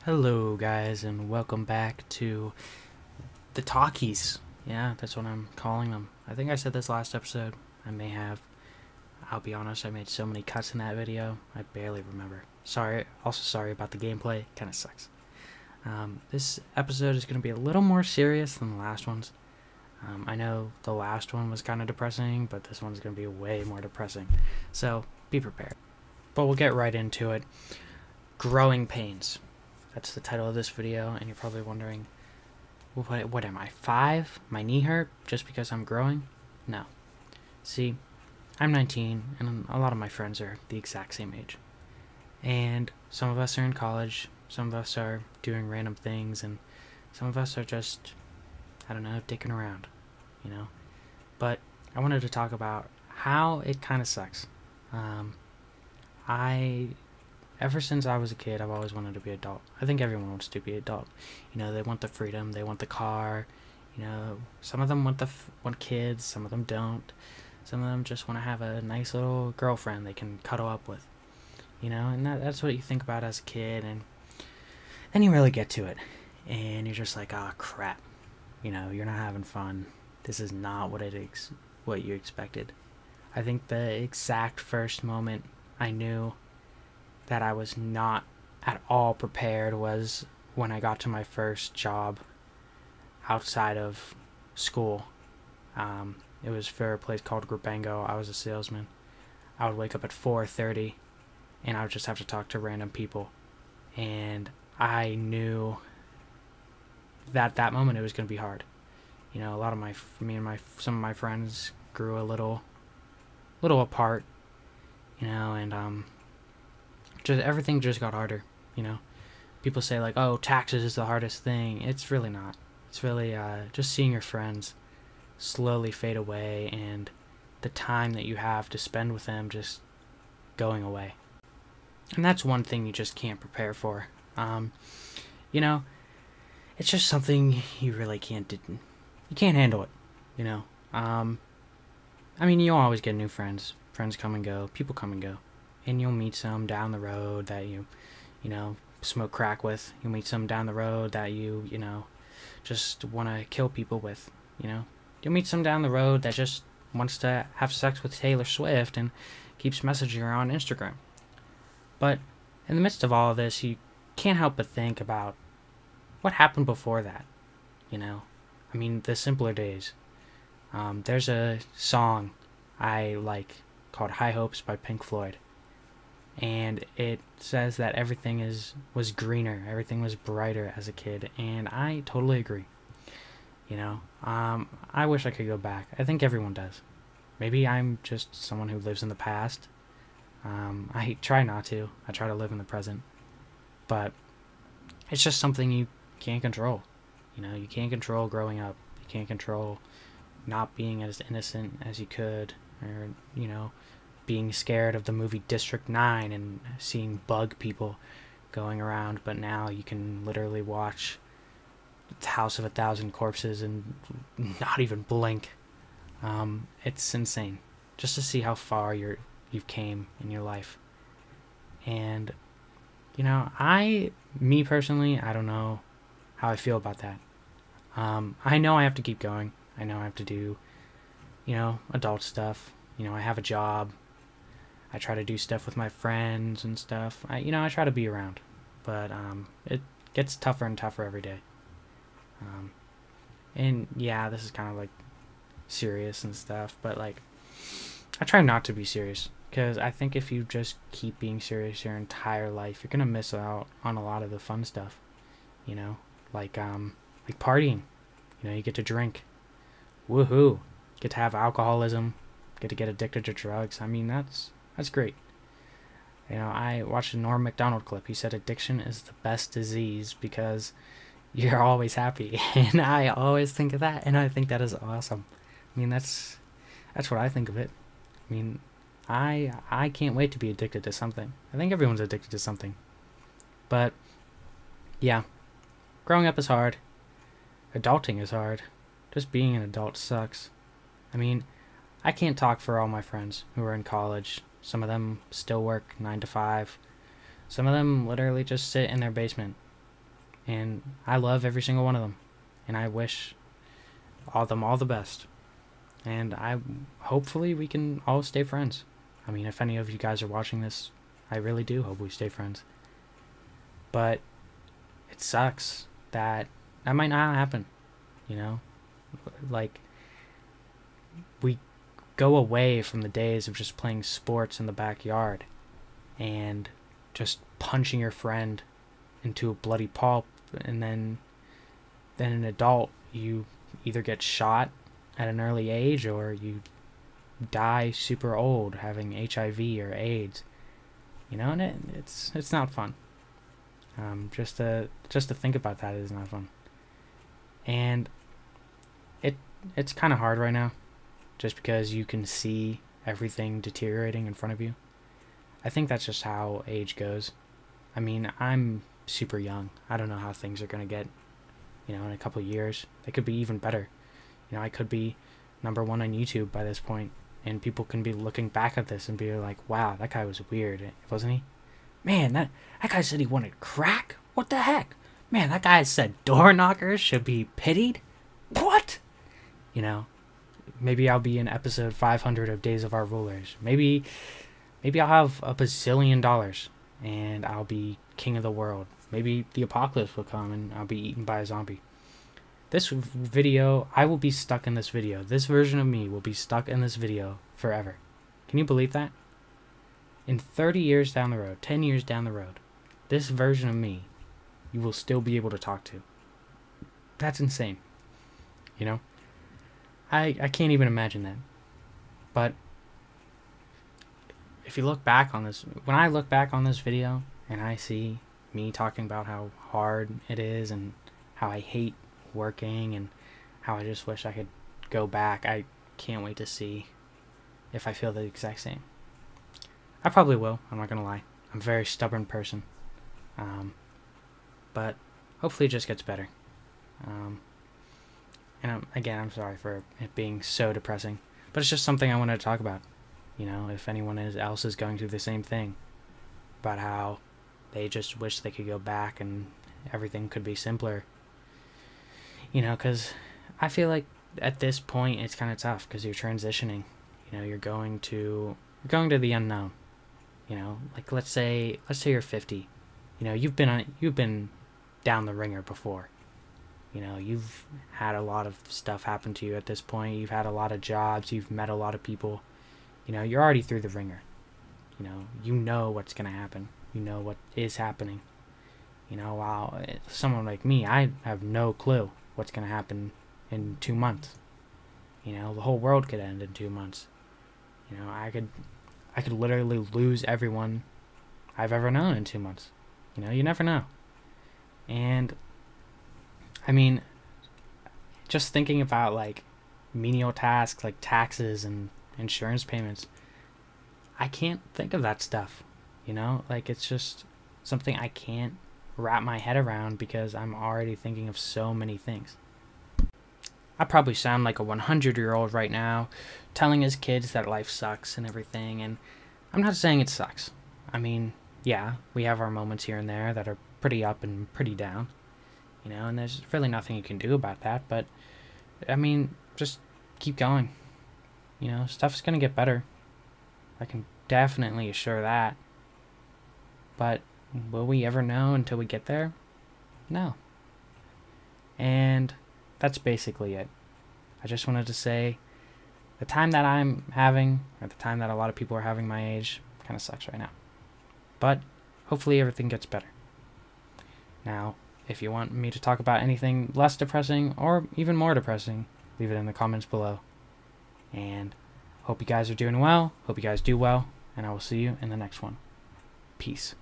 Hello guys and welcome back to the talkies. Yeah, that's what I'm calling them. I think I said this last episode. I may have. I'll be honest, I made so many cuts in that video, I barely remember. Sorry about the gameplay. Kinda sucks. This episode is going to be a little more serious than the last ones. I know the last one was kind of depressing, but this one's going to be way more depressing. So, be prepared. But we'll get right into it. Growing pains. That's the title of this video, and you're probably wondering, what am I, 5? My knee hurt just because I'm growing? No. See, I'm 19, and a lot of my friends are the exact same age. And some of us are in college, some of us are doing random things, and some of us are just, I don't know, dicking around, you know? But I wanted to talk about how it kind of sucks. Ever since I was a kid, I've always wanted to be an adult. I think everyone wants to be an adult. You know, they want the freedom, they want the car. You know, some of them want kids, some of them don't. Some of them just want to have a nice little girlfriend they can cuddle up with. You know, and that's what you think about as a kid. And then you really get to it, and you're just like, oh crap. You know, you're not having fun. This is not what you expected. I think the exact first moment I knew that I was not at all prepared was when I got to my first job outside of school. It was for a place called Grupango. I was a salesman. I would wake up at 4:30 and I would just have to talk to random people. And I knew that moment it was going to be hard. You know, some of my friends grew a little apart, you know, and everything just got harder, you know. People say like, oh, taxes is the hardest thing. It's really not. It's really just seeing your friends slowly fade away and the time that you have to spend with them just going away. And that's one thing you just can't prepare for. You know, it's just something you really can't do. You can't handle it, you know. I mean, you'll always get new friends. Friends come and go. People come and go. And you'll meet some down the road that you know, smoke crack with. You'll meet some down the road that you know, just want to kill people with, you know. You'll meet some down the road that just wants to have sex with Taylor Swift and keeps messaging her on Instagram. But in the midst of all of this, you can't help but think about what happened before that, you know. I mean, the simpler days. There's a song I like called High Hopes by Pink Floyd. And it says that everything was greener, everything was brighter as a kid, and I totally agree. You know, I wish I could go back. I think everyone does. Maybe I'm just someone who lives in the past. I try not to. I try to live in the present. But it's just something you can't control. You know, you can't control growing up. You can't control not being as innocent as you could, or, you know, being scared of the movie District 9 and seeing bug people going around, but now you can literally watch House of a Thousand Corpses and not even blink. It's insane just to see how far you've came in your life. And, you know, me personally, I don't know how I feel about that. I know I have to keep going. I know I have to do, you know, adult stuff. You know, I have a job. I try to do stuff with my friends and stuff. I try to be around, but it gets tougher and tougher every day. And yeah, this is kind of like serious and stuff, but like I try not to be serious, because I think if you just keep being serious your entire life, you're gonna miss out on a lot of the fun stuff. You know, like partying. You know, you get to drink. Woohoo! Get to have alcoholism. Get to get addicted to drugs. I mean, that's great. You know, I watched a Norm Macdonald clip. He said addiction is the best disease because you're always happy. And I always think of that, and I think that is awesome. I mean, that's what I think of it. I mean, I can't wait to be addicted to something. I think everyone's addicted to something. But, yeah. Growing up is hard. Adulting is hard. Just being an adult sucks. I mean, I can't talk for all my friends who are in college. Some of them still work 9 to 5. Some of them literally just sit in their basement And I love every single one of them. And I wish all of them all the best. And hopefully we can all stay friends. I mean, if any of you guys are watching this, I really do hope we stay friends. But it sucks that might not happen, you know? Like, we go away from the days of just playing sports in the backyard and just punching your friend into a bloody pulp, and then an adult, you either get shot at an early age or you die super old having HIV or AIDS, you know, and it's not fun. Just to think about that is not fun. And it's kind of hard right now, just because you can see everything deteriorating in front of you. I think that's just how age goes. I mean, I'm super young. I don't know how things are going to get, you know, in a couple of years. They could be even better. You know, I could be #1 on YouTube by this point, and people can be looking back at this and be like, wow, that guy was weird, wasn't he? Man, that guy said he wanted crack? What the heck? Man, that guy said door knockers should be pitied? What? You know, maybe I'll be in episode 500 of Days of Our Rulers. Maybe I'll have $1 bazillion and I'll be king of the world. Maybe the apocalypse will come and I'll be eaten by a zombie. This video, I will be stuck in this video. This version of me will be stuck in this video forever. Can you believe that? In 30 years down the road, 10 years down the road, this version of me, you will still be able to talk to. That's insane. You know? I can't even imagine that. But if you look back on this, when I look back on this video and I see me talking about how hard it is and how I hate working and how I just wish I could go back, I can't wait to see if I feel the exact same. I probably will, I'm not gonna lie. I'm a very stubborn person. But hopefully it just gets better. And again, I'm sorry for it being so depressing, but it's just something I wanted to talk about. You know, if anyone else is going through the same thing, about how they just wish they could go back and everything could be simpler. You know, because I feel like at this point it's kind of tough because you're transitioning. You know, you're going to the unknown. You know, like let's say you're 50. You know, you've been down the ringer before. You know, you've had a lot of stuff happen to you at this point. You've had a lot of jobs. You've met a lot of people. You know, you're already through the ringer. You know what's going to happen. You know what is happening. You know, while someone like me, I have no clue what's going to happen in 2 months. You know, the whole world could end in 2 months. You know, I could literally lose everyone I've ever known in 2 months. You know, you never know. And I mean, just thinking about like menial tasks like taxes and insurance payments, I can't think of that stuff, you know? Like, it's just something I can't wrap my head around because I'm already thinking of so many things. I probably sound like a 100-year-old right now telling his kids that life sucks and everything, and I'm not saying it sucks. I mean, yeah, we have our moments here and there that are pretty up and pretty down. You know, and there's really nothing you can do about that, but, I mean, just keep going. You know, stuff's gonna get better. I can definitely assure that. But, will we ever know until we get there? No. And that's basically it. I just wanted to say, the time that I'm having, or the time that a lot of people are having my age, kind of sucks right now. But, hopefully everything gets better. Now, if you want me to talk about anything less depressing or even more depressing, leave it in the comments below. And hope you guys are doing well. Hope you guys do well. And I will see you in the next one. Peace.